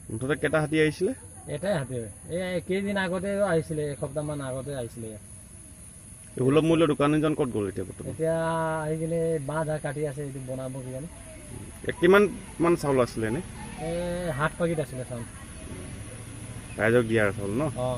মুঠতে কেইটা হাতী আহিছিলে? এটাই হাতী। এই কেইদিন আগতে আহিছিলে, এসপ্তাহমান আগতে আহিছিলে। সুলভ মূল্য দোকানীজন ক'ত গ'ল এতিয়া বৰ্তমান? এতিয়া আহি কিনে বাঁহ ধাৰ কাটি আছে, এইটো বনাব কিজানি। কিমান চাউল আছিলে এনে? 7 পেকেট আছিলে চাউল। ৰাইজক দিয়াৰ চাউল ন? অঁ।